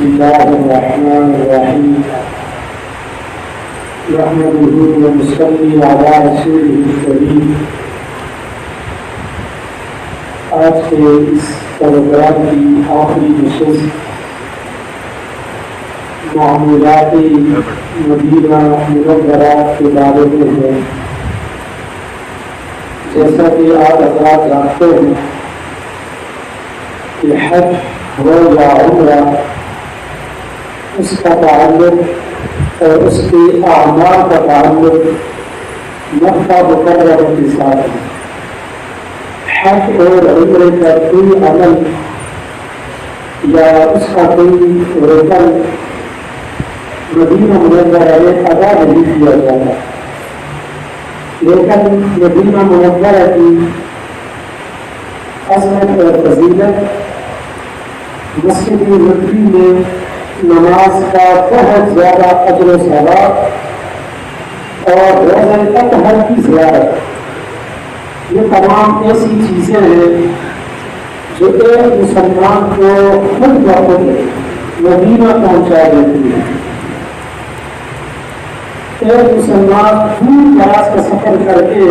الله الرحمن الرحيم نحمده ونصلي على رسوله الكريم. آج کے اس پروگرام کی آخری نشست معمولات مدینہ منورہ کے بارے میں ہے. جیسا کہ آپ حضرات جانتے ہیں کہ حج ہو یا عمرہ، اس کا تعلق اور اس کے اعمال کا تعلق مکہ مکرمہ کے ساتھ ہے. حج اور عمرے کا کوئی عمل یا اس کا کوئی رکن مدینہ منورہ میں ادا نہیں کیا جاتا، لیکن مدینہ منورہ کی عظمت اور فضیلت مسجد نبوی میں نماز کا بہت زیادہ اجر و ثواب اور روزہ اطہر کی زیارت، یہ تمام ایسی چیزیں ہیں جو ایک مسلمان کو خود بخود مدینہ پہنچا دیتی ہیں. ایک مسلمان دور دراز کا سفر کر کے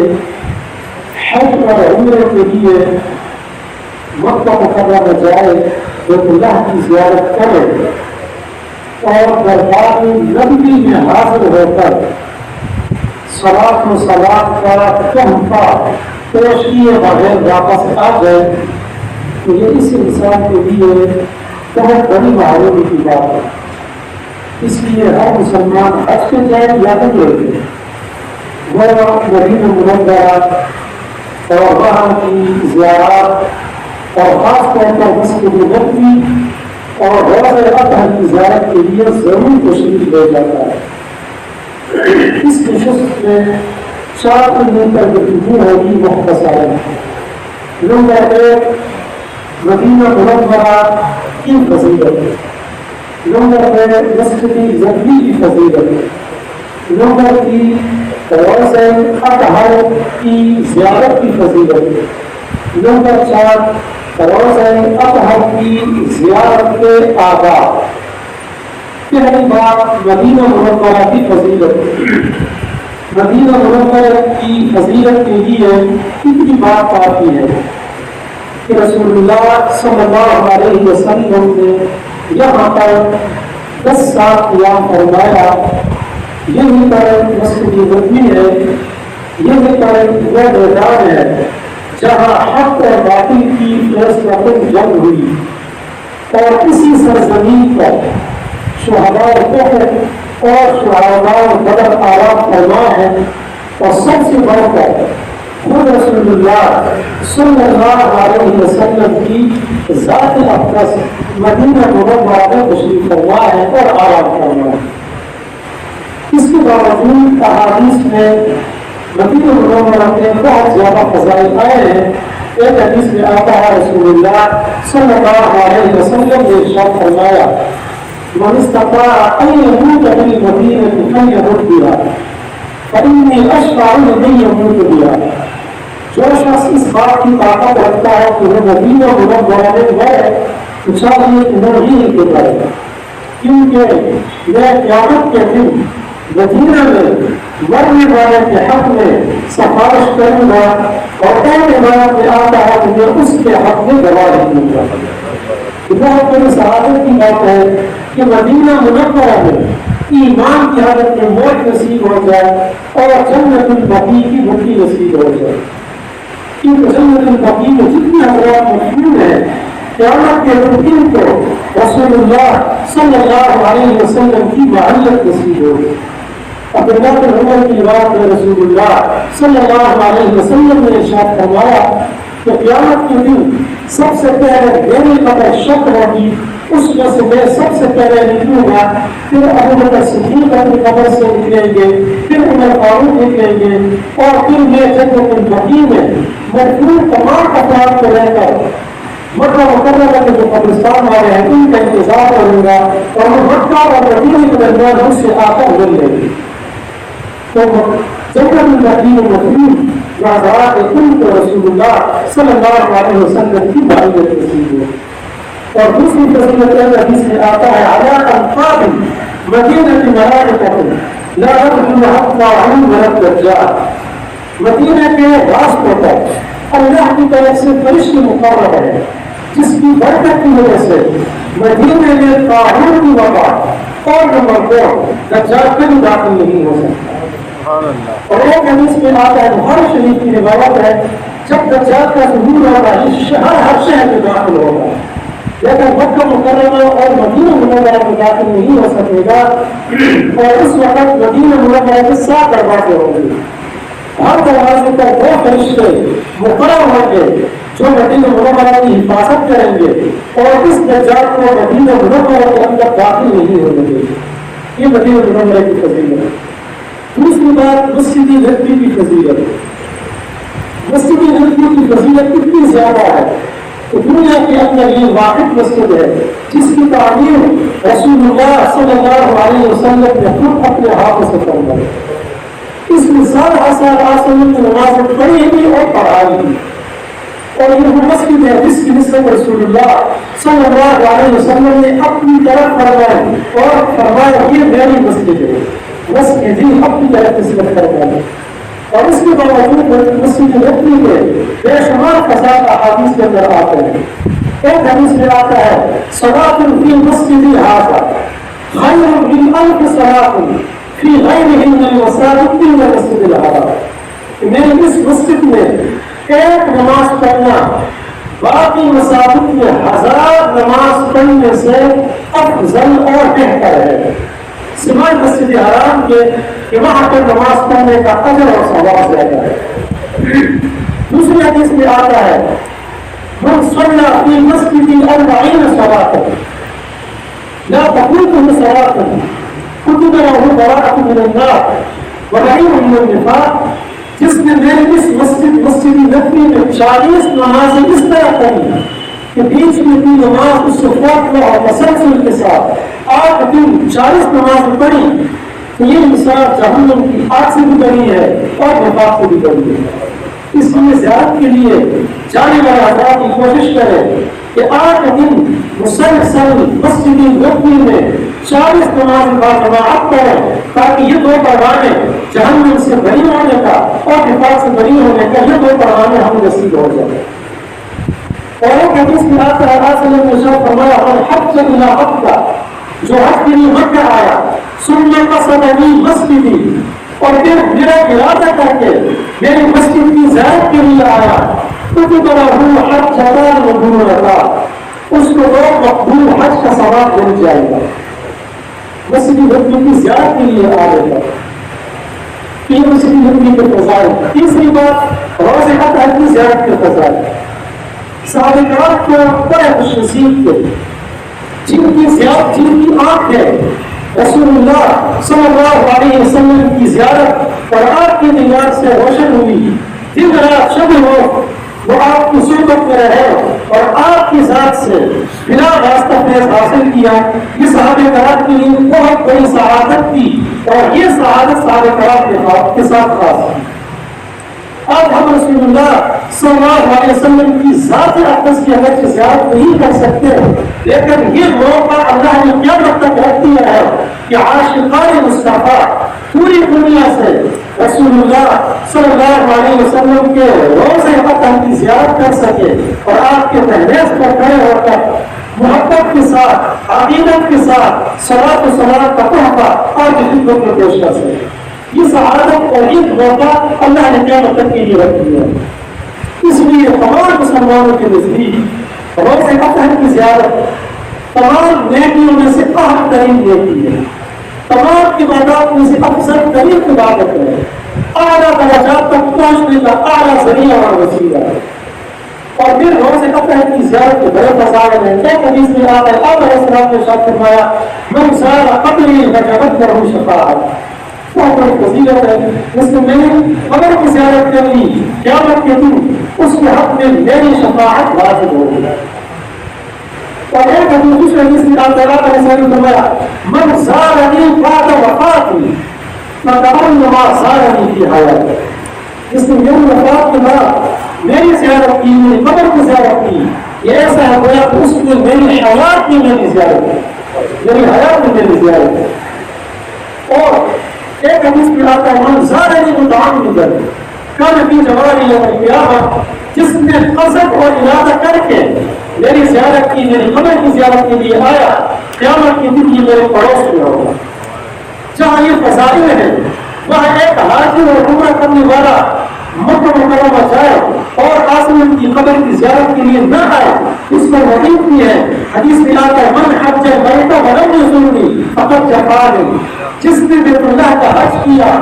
حج اور عمرے کے لیے مکہ مکرمہ جائے، بیت اللہ کی زیارت کرے اور دربار نبوی میں حاضر ہو کر صلاۃ و سلام کا تحفہ پیش کیے بغیر واپس آ جائے، تو یہ اس انسان کے لیے بہت بڑی معلومی کی بات ہے. اس لیے ہر مسلمان حج پہ جائے یا نہ جائے، وہ مدینہ منورہ اور وہاں کی زیارات اور خاص طور پر مسجد نبوی اور روزہ اطہر کی زیارت کے لیے ضرور تشریف لے جاتا ہے. اس نشست میں 4 دن پر گفتگو ہوگی مختصر. نمبر 1 مدینہ منورہ کی فضیلت، نمبر 2 مسجد نبوی کی فضیلت، نمبر 3 روزہ اطہر کی زیارت کی فضیلت، نمبر 4 روزہ اطہر کی زیارت کے آداب. پہلی بات مدینہ منورہ کی فضیلت. مدینہ منورہ کی فضیلت کے لیے اتنی بات آتی ہے کہ رسول اللہ صلی اللہ علیہ وسلم نے یہاں پر 10 سال قیام فرمایا. یہی پر مسجد نبوی ہے، یہی پر وہ میدان ہے جہاں حق اور باطل کی فیصلہ جنگ ہوئی، اور اسی سرزمین پر شہداء احد اور شہداء بدر آرام فرما ہے. اور سب سے بڑھ کر خود رسول اللہ صلی اللہ علیہ وسلم کی ذات اقدس مدینہ منورہ میں تشریف فرما ہے اور آرام فرما ہے. اس کے باوجود احادیث میں مدینہ منورہ کے بہت زیادہ فضائل آئے ہیں. ایک حدیث میں آتا ہے رسول اللہ صلی اللہ علیہ وسلم نے ارشاد فرمایا من استطاع ان يموت بالمدینہ فلیمت بها فإنی اشفع لمن يموت بها. جو شخص اس بات کی طاقت رکھتا ہے کہ وہ مدینہ منورہ میں گئے تو چاہیے انہیں ہی لے جائے گا، کیونکہ میں قیامت کے دن مدینہ میں مرنے والے کے حق میں سفارش کروں گا، اور کہنے والا میں آتا ہے کہ میں اس کے حق میں گواہی دوں گا. بہت بڑی سعادت کی بات ہے کہ مدینہ منورہ میں ایمان کی حالت میں موت نصیب ہو جائے اور جنت البقیع کی بھٹی نصیب ہو جائے. کیونکہ جنت البقیع میں جتنے حضرات مشہور ہیں قیامت کے دن کو رسول اللہ صلی اللہ علیہ وسلم کی معیت نصیب ہو گئی. عبداللہ بن عمر کی روایت میں رسول اللہ صلی اللہ علیہ وسلم نے ارشاد فرمایا کہ قیامت کے دن سب سے پہلے میری قبر شک ہوگی، اس میں سے میں سب سے پہلے نکلوں گا، پھر ابو بکر صدیق اپنی قبر سے نکلیں گے، پھر عمر فاروق نکلیں گے، اور پھر میں جنت البقیع میں مدفون تمام افراد کو لے کر مکہ مکرمہ کے جو قبرستان والے ہیں ان کا انتظار کروں گا، اور وہ مکہ اور مدینہ کے درمیان ان سے آ کر مل لیں گے. تو جنت البقیع مدفون حضرات ان کو رسول اللہ صلی اللہ علیہ وسلم کی معیت نصیب ہو. اور دوسری فضیلت حدیث میں آتا ہے علی الفاظ مدینہ کی ملائکہ لا يدخل حتى عن ملک الدجال، مدینہ کے راستوں پر اللہ کی طرف سے فرشتے مقرر ہے جس کی برکت کی وجہ سے مدینہ میں طاعون کی وبا اور نمبر 2 دجال کبھی داخل نہیں ہو سکتا۔ اور ایک حدیث میں آتا ہے بخاری شریف کی روایت ہے جب دجال کا ظہور ہوگا اس شہر ہر شہر میں داخل ہوگا، لیکن مکہ مکرمہ اور مدینہ منورہ میں داخل نہیں ہو سکے گا، اور اس وقت مدینہ منورہ کے 7 دروازے ہوں گے، ہر دروازے پر 2 فرشتے مقرر ہوں گے جو مدینہ منورہ کی حفاظت کریں گے اور اس دجال کو مدینہ منورہ کے اندر داخل نہیں ہونے دیں گے۔ یہ مدینہ منورہ کی فضیلت ہے۔ دوسری بات مسجد نبوی کی فضیلت، مسجد نبوی کی فضیلت کتنی زیادہ ہے تو دنیا کے اندر یہ واحد مسجد ہے جس کی تعمیر رسول اللہ صلی اللہ علیہ وسلم نے خود اپنے ہاتھوں سے کروائی۔ اس میں 7,000 کی نمازیں پڑھی گئی اور پڑھائی گئی، اور یہ وہ مسجد ہے جس کی نسبت رسول اللہ صلی اللہ علیہ وسلم نے اپنی طرف فرمائی اور فرمایا یہ میری مسجد ہے، مسجد ہی اپنی طرف نسبت فرمائی۔ اور اس کے باوجود مسجد نبوی میں بے شمار فساد احادیث کے اندر آتے ہیں۔ ایک حدیث میں آتا ہے صلاۃ فی مسجد ھذا خیر من 1000 صلاۃ فی غیرہ من المساجد الا المسجد الحرام، میری اس مسجد میں ایک نماز پڑھنا باقی مساجد میں 1000 نماز پڑھنے سے افضل اور بہتر ہے، سوائے مسجد حرام کے کہ وہاں پر نماز پڑھنے کا اجر اور ثواب زیادہ ہے۔ دوسری حدیث میں آتا ہے من صلی فی مسجد 40 صلاۃ لا تفوتہ صلاۃ کتب لہ براءۃ من النار ونعیم من النفاق، جس نے میری اس مسجد نبوی میں 40 نمازیں اس طرح پڑھی کہ بیچ میں بھی نماز اس وقت اور تسلسل کے ساتھ 8 دن 40 نمازیں پڑھی، یہ مثال جہنم کی آگ سے بھی بڑی ہے اور نفاق سے بھی بڑی ہے۔ اس لیے زیارت کے لیے جانے والے حضرات کی کوشش کریں کہ 8 دن مسلسل مسجد نبوی میں 40 نماز با جماعت پڑھیں تاکہ یہ 2 پروانے جہنم سے بری ہونے کا اور نفاق سے بری ہونے کا یہ 2 پروانے ہم نصیب ہو جائیں۔ اور ایک حدیث میں آتا ہے رسول اللہ نے ارشاد فرمایا من حج الی مکہ، جو حج کے لیے مکہ آیا ثم قصدنی مسجدی، اور پھر میرا ارادہ کر کے میری مسجد کی زیارت کے لیے آیا کتب لہ حجۃ مبرورۃ، اس کو 2 مقبول حج کا ثواب مل جائے گا۔ مسجد نبوی کی زیارت کے لیے آئے گا، یہ مسجد نبوی کے فضائل۔ تیسری بات روضہ اطہر کی زیارت کے فضائل، صحابہ کرام کو بڑے خوش نصیب تھے جن کی آنکھ ہے رسول اللہ صلی اللہ علیہ وسلم کی زیارت اور آپ کی دیدار سے روشن ہوئی، دن رات شب ہو وہ آپ کی صحبت میں رہے اور آپ کی ذات سے بلا راستہ فیض حاصل کیا۔ یہ صحابہ کرام کے لیے بہت بڑی سعادت تھی اور یہ سعادت صحابہ کرام کے ساتھ خاص تھی۔ آج ہم رسول اللہ صلی اللہ علیہ وسلم کی ذات اقدس کی اگر زیارت نہیں کر سکتے، لیکن یہ موقع اللہ نے قیامت تک رکھ دیا ہے کہ عاشقان مصطفیٰ پوری دنیا سے رسول اللہ صلی اللہ علیہ وسلم کے روضہ اطہر کی زیارت کر سکے اور آپ کے دہلیز پر کھڑے ہو کر محبت کے ساتھ عقیدت کے ساتھ صلاۃ و سلام کا تحفہ اور خدمت میں پیش کر سکے۔ یہ سعادت اور ایک موقع اللہ نے قیامت تک کے لیے رکھ دیا ہے۔ اس لیے تمام مسلمانوں کے نزدیک روضہ اطہر کی زیارت تمام نیکیوں میں سے اہم ترین نیکی ہے، تمام عبادات میں سے افضل ترین عبادت ہے، اعلیٰ درجات تک پہنچنے کا اعلیٰ ذریعہ اور وسیلہ ہے۔ اور پھر روضہ اطہر کی زیارت کے بڑے فضائل ہیں۔ ایک حدیث میں آتا ہے آپ علیہ السلام نے ارشاد فرمایا من زار قبری وجبت لہ شفاعۃ، بہت بڑی فضیلت ہے جس نے میں نے قبر کی زیارت کر لی قیامت کے دن اس کے حق میں میری شفاعت واجب ہوگی۔ اور ایک دوسرے حدیث میں آپ تعالیٰ علیہ السلام نے فرمایا من زارنی بعد وفاتی فکأنما زارنی فی حیاتی، جس نے میری وفات کے بعد میری زیارت کی، میری قبر کی زیارت کی، یہ ایسا ہے گویا کہ اس نے میری حیات کی میری زیارت ہے، میری حیات میں میری زیارت ہے۔ اور ایک حدیث میں آتا ہے من زارنی متعمدا کان فی جواری یوم القیامہ، جس نے قصد اور ارادہ کر کے میری زیارت کی، میری قبر کی زیارت کے لیے آیا، قیامت کے دن یہ میرے پڑوس میں ہوگا۔ جہاں یہ فضائل ہیں وہاں ایک حاجی اور عمرہ کرنے والا مکہ مکرمہ جائے اور آسمان کی قبر کی زیارت کے لیے نہ آئے، اس پر وعید بھی ہے۔ حدیث میں آتا ہے من حج البیت ولم یزورنی فقد جفانی، جس نے بیت اللہ کا حج کیا،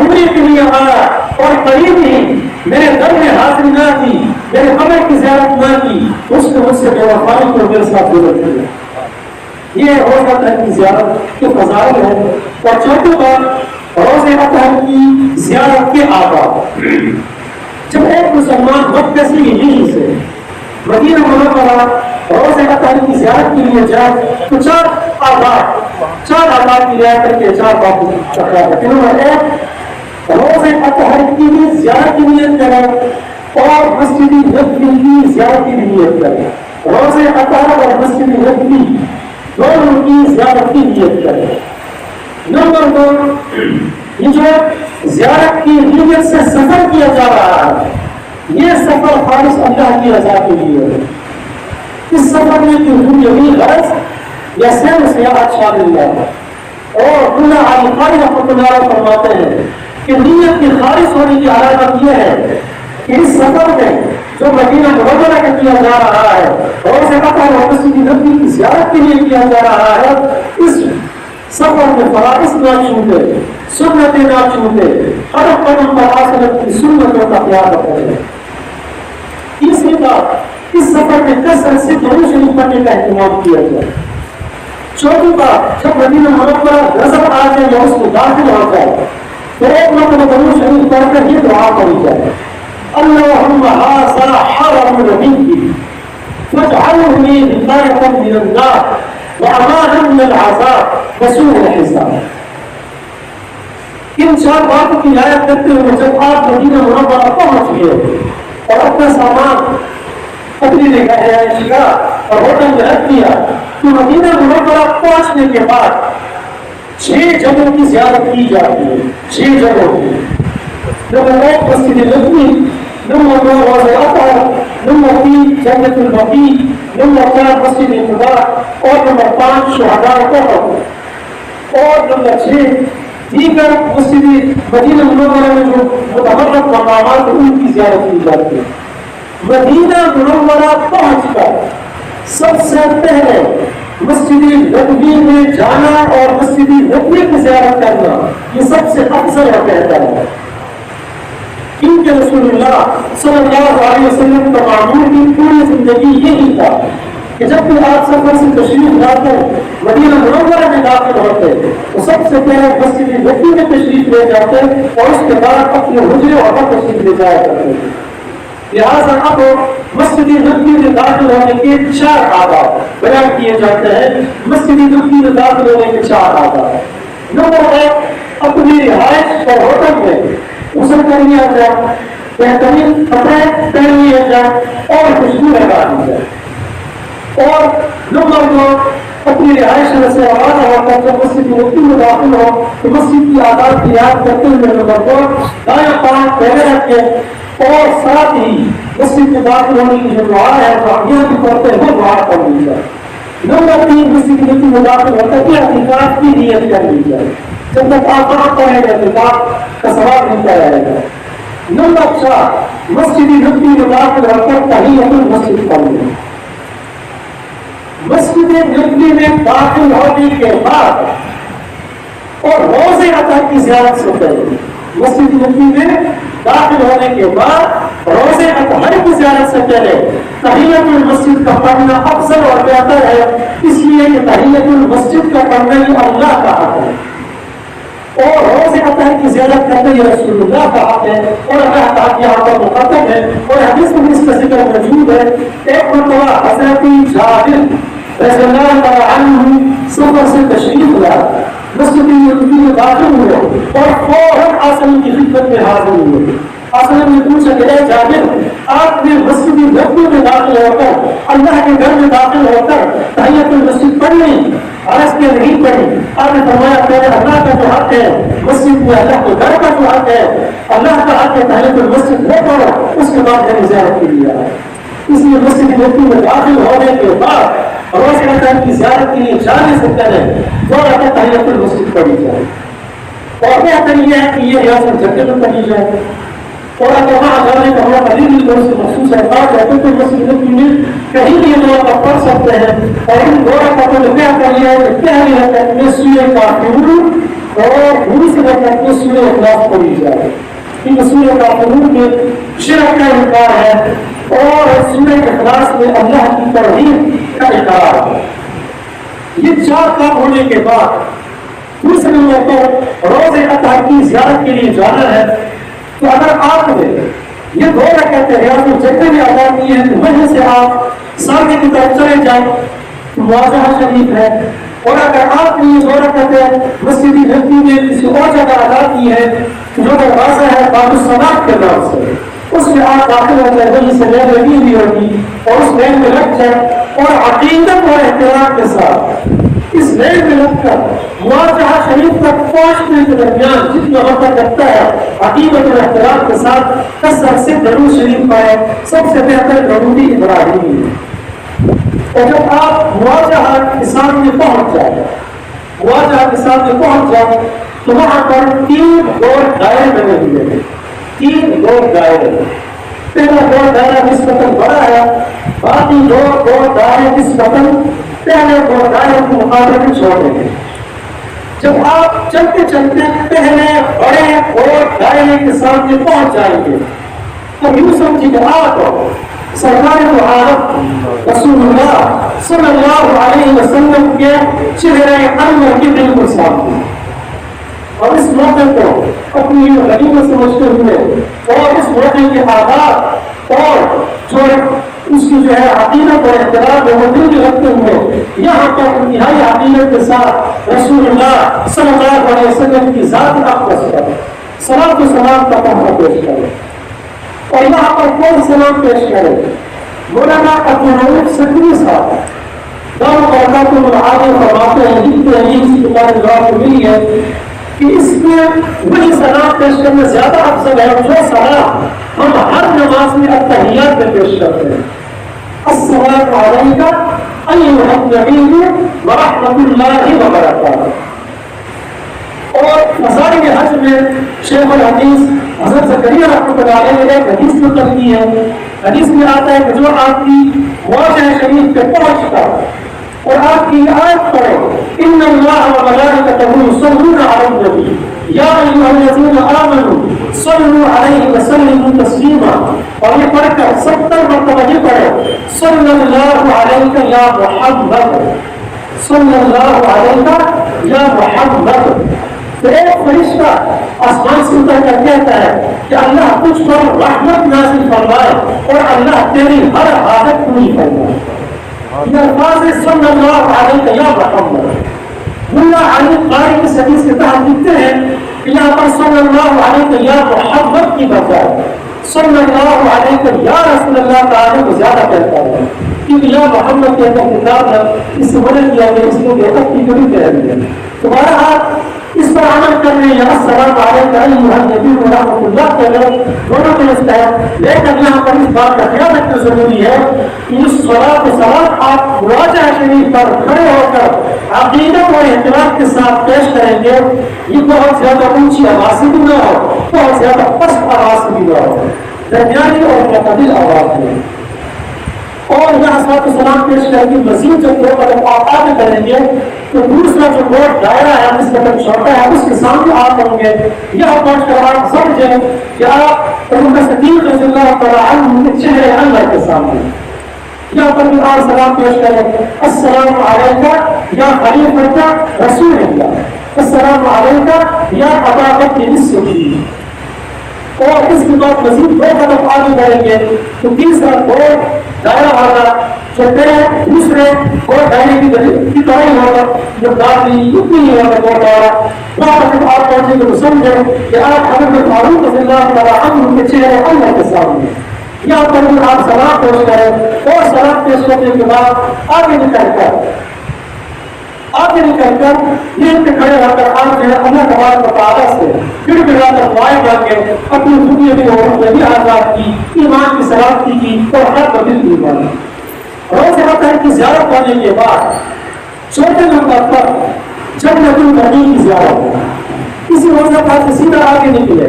عمرے کے لیے آیا اور قریب ہی میرے در میں حاضری نہ کی، میرے قبر کی زیارت نہ کی، اس نے مجھ سے بے وفائی کو میرے ساتھ ضرورت کیا۔ یہ روزہ اطہر کی زیارت کے فضائل ہیں۔ اور چوتھی بات روزہ اطہر کی زیارت کے آداب۔ جب ایک مسلمان مکہ سے یہیں سے مدینہ منورہ روزہ اطہر کی زیارت کے لیے جائے تو چار آداب کی رعایت کر کے چار باتیں چکرا کرتے ہیں۔ نمبر ایک، روزہ اطہر کی زیارت کی نیت کریں اور مسجد نبوی کی زیارت کی نیت کریں۔ روزہ اطہر اور مسجد نبوی دونوں کی زیارت کی نیت کریں۔ نمبر دو، یہ جو زیارت کی نیت سے سفر کیا جا رہا ہے یہ سفر خالص اللہ کی رضا کے لیے ہے۔ اس سفر میں دنیاوی غرض یا صرف سیاحت شامل ہے۔ اور اللہ علی رحمۃ اللہ فرماتے ہیں کہ نیت کے خالص ہونے کی علامت یہ ہے کہ اس سفر میں جو مدینہ منورہ کا کیا جا رہا ہے اور سے اطہر اور مسجد نبوی کی زیارت کے لیے کیا جا رہا ہے، اس سفر میں فرائض نہ چھوٹے، سنتیں نہ چھوٹے، ہر قدم پر آسان کی سنتوں کا خیال رکھیں۔ تیسری بات، اس سفر میں کثرت سے درود شریف پڑھنے کا اہتمام کیا جائے۔ چوتھی بات، جب مدینہ منورہ نظر آ جائے یا اس میں داخل ہو جائے تو ایک مرتبہ درود شریف پڑھ کر یہ دعا پڑھی جائے، اللهم هذا حرم نبيك فاجعله لي وقاية من النار وأمانا من العذاب وسوء الحساب۔ ان چار باتوں کی رعایت کرتے ہوئے جب آپ مدینہ منورہ پہنچ گئے اور اپنا سامان اپنی رہائش کا اور ہوٹل میں رکھ دیا تو مدینہ منورہ پہنچنے کے بعد 6 جگہوں کی زیارت کی جاتی ہے۔ 6 جگہوں کی، نمبر 1 مسجد نبوی، نمبر 2 روضہ اطہر، نمبر 3 جنت البقیع، نمبر 4 مسجد خدا اور نمبر 5 شہداء احد، اور نمبر 6 دیگر مسجد مدینہ منورہ میں جو متحرک مقامات ان کی زیارت کی جاتی ہے۔ مدینہ منورہ پہنچ کر سب سے پہلے مسجد نبوی میں جانا اور مسجد نبوی کی زیارت کرنا یہ سب سے افضل اور بہتر ہے، کیونکہ رسول اللہ صلی اللہ علیہ وسلم کا معمول کی پوری زندگی یہی تھا کہ جب بھی آپ سفر سے تشریف لاتے مدینہ منورہ میں داخل ہوتے تو سب سے پہلے مسجد نبوی میں تشریف لے جاتے اور اس کے بعد اپنے حجرے اور وہاں تشریف لے جایا کرتے تھے۔ لہٰذا اب مسجد نبوی میں داخل ہونے کے 4 آداب بیان کیے جاتے ہیں۔ مسجد نبوی میں داخل ہونے کے 4 آداب۔ نمبر 1، اپنی رہائش اور ہوٹل میں غسل کر لیا جائے، بہترین کپڑے پہن لیے جائے اور خوشبو لگا دی جائے۔ اور نمبر 2، اپنی رہائش سے روانہ ہو کر جب مسجد نبوی میں داخل ہو تو مسجد کی آداب کی یاد کرتے ہوئے نمبر 2 دایاں پاؤں پہلے رکھے اور ساتھ ہی مسجد میں داخل ہونے کی جو دعا ہے وہ کی طور پہ وہ دعا کر لی جائے۔ نمبر 3، مسجد نبوی میں داخل ہوتا ہے اعتکاف کی نیت کر لی جائے، جب تک آپ وہاں پڑھیں گے اعتکاف کا ثواب ملتا رہے گا۔ نمبر 4، مسجد نبوی میں داخل ہو کر تحیۃ المسجد پڑھیں۔ مسجد نبوی میں داخل ہونے کے بعد اور روزہ اطہر کی زیارت سے پہلے، مسجد نبوی میں داخل ہونے کے بعد روزہ اطہر کی زیارت سے پہلے تحیۃ المسجد کا پڑھنا افضل اور بہتر ہے، اس لیے کہ تحیۃ المسجد کا پڑھنا یہ اللہ کا حق ہے اور روزہ اطہر کی زیارت کرنا یہ رسول اللہ کا حق ہے اور اللہ تعالیٰ کی یہاں پر مقدم ہے۔ اور حدیث میں اس کا ذکر موجود ہے، ایک مرتبہ حضرت جابر رضی اللہ تعالیٰ عنہ سفر سے تشریف لائے، مسجد نبوی میں داخل ہوئے اور فوراً آسان کی خدمت میں حاضر ہوئے۔ آسان نے پوچھا کہ اے جابر آپ نے مسجد نبوی میں داخل ہو کر اللہ کے گھر میں داخل ہو کر تحیۃ المسجد پڑھ لی؟ عرض کے نہیں پڑھی. آپ نے فرمایا پہلے اللہ کا جو حق ہے مسجد میں, اللہ کے گھر کا جو حق ہے, اللہ کا حق ہے تحیۃ المسجد وہ پڑھو, اس کے بعد میں نے زیارت کے لیے آیا. اس لیے مسجد نبوی میں داخل ہونے کے بعد روز رمضان کی زیارت کے لیے جانے سے پہلے دو رکعت تحیۃ المسجد پڑھی جائے. اور بہتر یہ ہے کہ یہ ریاست جگہ میں پڑھی جائے. اور اگر وہاں جانے کا ہمارا قریبی طور سے مخصوص اوقات ہے تو مسجد نبوی میں کہیں بھی دو رکعت پڑھ سکتے ہیں. اور ان دو رکعتوں میں کیا کریے کہ پہلی رکعت میں سورہ کافرون اور دوسری رکعت میں سورہ اخلاص پڑھی جائے. کیونکہ سورہ کافرون میں شرک کا انکار ہے اور سورہ اخلاص میں اللہ کی توحید کا انکار ہے. یہ چار کام ہونے کے بعد دوسرے موقع روز اضحیٰ کی زیارت کے لیے جانا ہے. تو اگر آپ نے یہ دو رکعتیں ریاض الجنہ میں ادا کی ہیں تو وہیں سے آپ سامنے کی طرف چلے جائیں تو مواضعہ شریف ہے. اور اگر آپ نے یہ دو رکعتیں مسجد نبوی میں کسی اور جگہ ادا کی ہے جو دروازہ ہے باب الصلاۃ کے نام سے, اس میں آپ داخل ہو جائیں, وہیں سے لین لگی ہوئی ہوگی اور اس لین میں لگ جائیں اور عقیدت اور احترام کے ساتھ اس لین میں لگ کر مواضعہ شریف تک پہنچنے کے درمیان جتنا وقت لگتا ہے عقیدت اور احترام کے ساتھ کثرت سے درود شریف پائے. سب سے بہتر درود ابراہیمی ہے. اور جب آپ مواضعہ کے سامنے پہنچ جائیں, مواضعہ کے سامنے پہنچ جائیں تو وہاں پر 3 گول دائرے بنے ہوئے ہیں. 3 گول دائرے. پہلا گول دائرہ نسبتاً بڑا ہے, باقی 2 گول دائرے نسبتاً پہلے گول دائرے کے مقابلے میں چھوٹے ہیں. جب آپ چلتے چلتے پہلے بڑے گول دائرے کے سامنے پہنچ جائیں گے تو یوں سمجھے کہ آپ سرکار دو عالم رسول اللہ صلی اللہ علیہ وسلم کے چہرے انور کے بالکل سامنے, اور اس موقع کو اپنی غنیمت سمجھتے ہوئے اور اس موقع کے آداب اور جو اس کی جو ہے عقیدت اور احترام ہے وہ دل میں رکھتے ہوئے یہاں پر انتہائی عقیدت کے ساتھ رسول اللہ صلی اللہ علیہ وسلم کی ذات اقدس پر صلاۃ و سلام کا تحفہ پیش کرے. اور یہاں پر کون سلام پیش کرے؟ مولانا عبدالواحید سکری صاحب دعوت برکات العالم فرماتے ہیں, لکھتے ہیں, اس کی بات جواب ملی ہے کہ اس میں وہی سلام پیش کرنا زیادہ افضل ہے جو سلام ہم ہر نماز میں التحیات میں پیش کرتے ہیں. السلام علیکم ایھا النبی ورحمۃ اللہ وبرکاتہ. اور مظاہر حج میں شیخ الحدیث حضرت زکریا رحمۃ اللہ علیہ نے ایک حدیث نقل کی ہے. حدیث میں آتا ہے کہ جو آپ کی مواضع شریف پہ پہنچ کر اور آپ کی آیت پڑھے ان اللہ وملائکتہ یصلون علی النبی یا ایھا الذین آمنوا صلوا علیہ وسلموا تسلیما, اور یہ پڑھ کر 70 مرتبہ یہ پڑھے صلی اللہ علیہ یا محمد, صلی اللہ علیہ یا محمد. تو ایک فرشتہ آسمان سے اتر کر کہتا ہے کہ اللہ تجھ پر رحمت نازل فرمائے اور اللہ تیری ہر حاجت پوری فرمائے. یہ الفاظ صلی اللہ علیہ یا محمد. ملا علی قاری کی حدیث کے تحت لکھتے ہیں کہ یہاں پر صلی اللہ علیہ یا محمد کی بجائے صلی اللہ علیہ یا رسول اللہ تعالیٰ کو زیادہ کہتا ہے, کیونکہ یا محمد کے اندر کتاب ہے اس سے مدد کیا گیا, اس کو بےحد کی کبھی کہہ دیا. تمہارا ہاتھ اس پر عمل کرنے یا السلام علیکم ایھا النبی ورحمۃ اللہ کہنا دونوں درست ہے, لیکن یہاں پر اس بات کا خیال رکھنا ضروری ہے کہ اس صلاۃ و سلام آپ مواضع شریف پر کھڑے ہو کر عقیدت اور احترام کے ساتھ پیش کریں گے. یہ بہت زیادہ اونچی آواز سے بھی نہ ہو, بہت زیادہ پست آواز سے بھی نہ ہو, درمیانی اور معتدل آواز میں. اور یہاں صلاۃ و سلام پیش کر کے مزید جو قدم آپ آگے کریں گے تو دوسرا جو بہت دائرہ ہے جس کا چھوٹا ہے اس کے سامنے آپ ہوں گے. یہاں پہنچ کر آپ سمجھیں کہ آپ صدیق رضی اللہ تعالیٰ عنہ کے چہرے انور کے سامنے. یہاں پر بھی آپ سلام پیش کریں السلام علیکم یا خلیفۃ رسول اللہ, السلام علیکم یا ابا بکر الصدیق. اور اس کے بعد مزید 2 قدم آگے بڑھیں گے تو تیسرا گول دائرہ ہوگا جو دوسرے گول دائرے کی طرح ہوگا داخلی اتنی ہی وقت ہوتا ہے وہاں پر آپ پہنچے تو سمجھیں کہ آپ حضرت فاروق رضی اللہ تعالیٰ عنہ کے چہرے اللہ کے سامنے یہاں پر بھی آپ سلام پیش کریں اور سلام پیش کرنے کے بعد آگے نکل کر یہ پہ کھڑے ہو کر آپ جو ہے اللہ تبارک و تعالیٰ سے پھر بھی رات دعائیں کر کے اپنی دنیا میں اور بھی آزاد کی ایمان کی سلامتی کی اور ہر بدل کی بانی روز حتر کی زیارت کرنے کے بعد چوتھے نمبر پر جنت البقیع کی زیارت اسی روزہ پر سے سیدھا آگے نکلے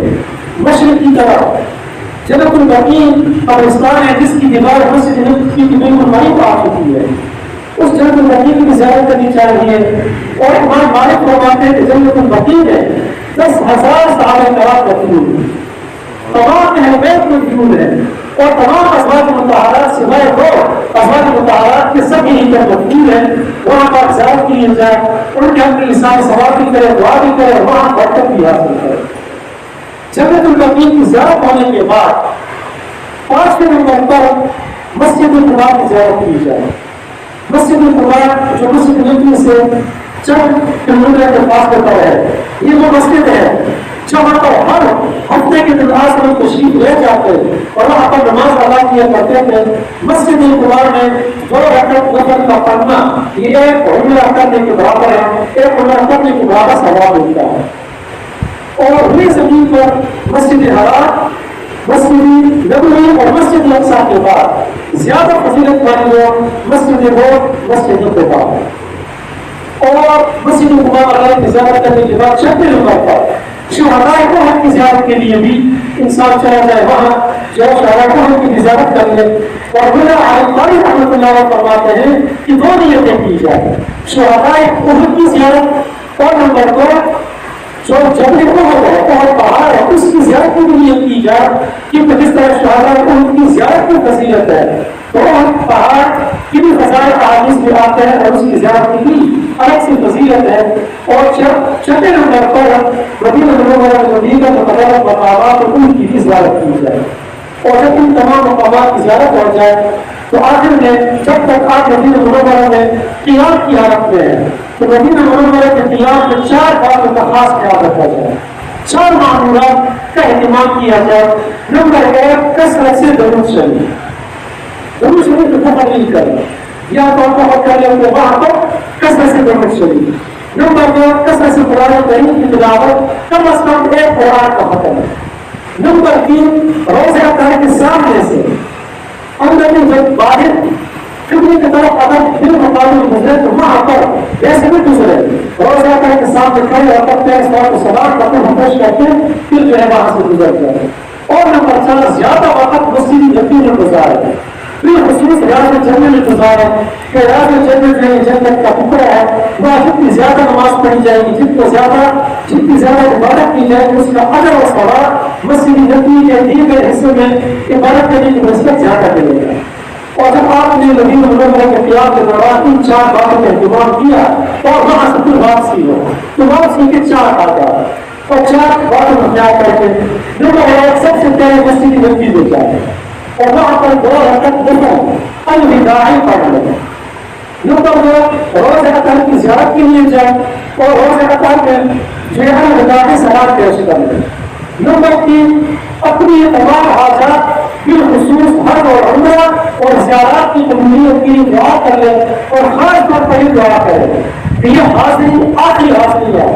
مشرق کی طرف جنت البقیع قبرستان ہے جس کی دیوار مسجد نبوی کی بالکل قریب آ چکی ہے اس جنت البقیع کی زیارت کرنی چاہیے اور امام مالک فرماتے ہیں کہ جنت البقیع میں 10,000 صحابہ کرام مدفون ہیں تمام اہل بیت مدفون ہیں اور تمام ازواج مطہرات سوائے دو ازواج مطہرات کے سب یہیں پر مدفون ہیں وہاں پر زیارت کی جائے ان کے اپنے لسان ثواب بھی کرے دعا بھی کرے وہاں برکت بھی حاصل کرے جنت البقیع کی زیارت ہونے کے بعد 5ویں نمبر پر مسجد القباء کی زیارت کی جائے مسجد القباء جو مسجد نبوی سے چند کلومیٹر کے فاصلے پر ہے یہ وہ مسجد ہے جہاں پر ہر ہفتے کے دن آسان تشریف لے جاتے اور وہاں پر نماز ادا کیا کرتے تھے مسجد القباء میں 2 رکعت نفل کا پڑھنا یہ ایک عمرہ کرنے کے برابر ہے ایک عمرہ کرنے کے برابر ثواب ملتا ہے اور یہ زمین پر مسجد حرام مسجد نبوی اور مسجد اقصی کے بعد زیادہ فضیلت والی لوگ مسجد نبوی مسجد قباء اور مسجد قباء کی زیارت کرنے کے بعد 6 نمبر پر شہداء احد کی زیارت کے لیے بھی انسان چلا جائے وہاں جو شہداء احد کی زیارت کر لے اور میرا عالم رحمۃ اللہ علیہ فرماتے ہیں کہ 2 نیتیں کی جائے شہداء احد کی زیارت اور نمبر 2 جو جبل احد ہے اور پہاڑ ہے اس کی زیارت کی نیت کی جائے کہ جس طرح شہداء احد کی زیارت کی فضیلت ہے تو پہاڑ کی بھی فضائل احادیث میں آتے ہیں اور اس کی زیارت کی بھی الگ سی فضیلت ہے اور 6 نمبر پر مدینہ منورہ میں مدینہ مقدس مقامات اور ان کی بھی زیارت کی جائے اور جب ان تمام مقامات کی زیارت ہو جائے تو آخر میں جب تک آپ مدینہ منورہ میں قیام کی حالت میں ہے تو مدینہ منورہ کے قیام میں 4 باتوں کا خاص خیال رکھا جائے 4 معمولات کا اہتمام کیا جائے نمبر 1 کثرت سے درود شریف درود شریف کو بہت نہیں کرنا یا تو بہت کر لیں وہاں پر کثرت سے درود شریف نمبر 2 کثرت سے قرآن کریم کی تلاوت کم از کم 1 قرآن کا ختم ہے نمبر 3 روزہ افطار کے سامنے سے اندر میں جب باہر قبلے کی طرف اگر دل مقابل گزرے تو وہاں پر ویسے بھی گزرے روزہ افطار کے سامنے کھڑے ہو کر اس بات کو سلام کرتے ہوش کرتے پھر جو ہے وہاں سے گزر جائے اور نمبر 4 زیادہ وقت مسجد نبوی میں گزارے پھر خصوص ریاض جنت میں گزارے کہ ریاض جنت جو جنت کا ٹکڑا ہے وہاں جتنی زیادہ نماز پڑھی جائے گی جتنی زیادہ عبادت کی جائے گی اس کا اجر و ثواب مسجد نبوی کے دیگر حصے میں عبادت کرنے کی نسبت زیادہ ملے گا اور جب آپ نے مدینہ منورہ کے قیام کے دوران ان 4 باتوں کا اہتمام کیا اور وہاں سے پھر واپسی ہو تو واپسی کے 4 آداب اور 4 باتوں کا خیال کر کے نمبر 1 سب سے پہلے مسجد نبوی میں جائے اور وہاں پر 2 رکعت نفل الوداعی پڑھ لیں نمبر 2 روزہ افطار کی زیارت کے لیے جائیں اور روزہ افطار میں جو ہے الوداعی سلام پیش کر لیں نمبر 3 اپنی تمام حاجات بالخصوص حج اور عمرہ اور زیارات کی قبولیت کی دعا کر لیں اور خاص طور پر یہ دعا کریں کہ یہ حاضری آخری حاضری ہے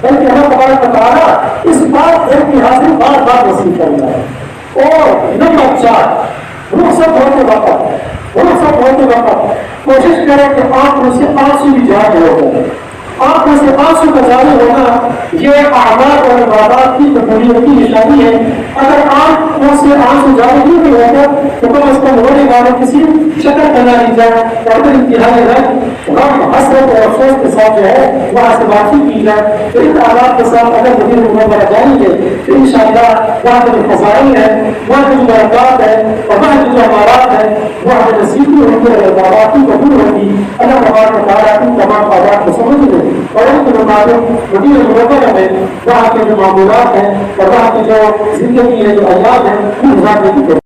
بلکہ اللہ تبارک و تعالیٰ اس بات کی حاضری بار بار نصیب کرنا ہے اور نمبر 4 رخصت ہوتے وقت کوشش کریں کہ آنکھوں سے آنسو بھی جاری ہو جائے آنکھوں سے آنسو کا جاری ہونا یہ اعمال اور عبادات کی قبولیت کی نشانی ہے اگر آنکھوں سے آنسو جاری نہیں ہوگا تو کم از کم رونے والے کسی شکل بنا لی جائے اور پھر انتہائی غم حسرت اور افسوس کے ساتھ جو ہے وہاں سے بات چیت کی جائے تو ان حالات کے ساتھ اگر مدینہ منورہ جائیں گے تو ان شاء اللہ وہاں کے جو فضائل ہے وہاں کے جو برکات ہے اور وہاں کے جو امارات ہے وہاں کے نصیبی ہوگی اور عبادات کی قبول ہوگی اللہ تبارک و تعالیٰ ان تمام باتوں کو سمجھ لیں اور ان کے مطابق مدینہ منورہ میں وہاں کے جو معمولات ہیں اور وہاں کی جو زندگی ہے جو ایام ہے ان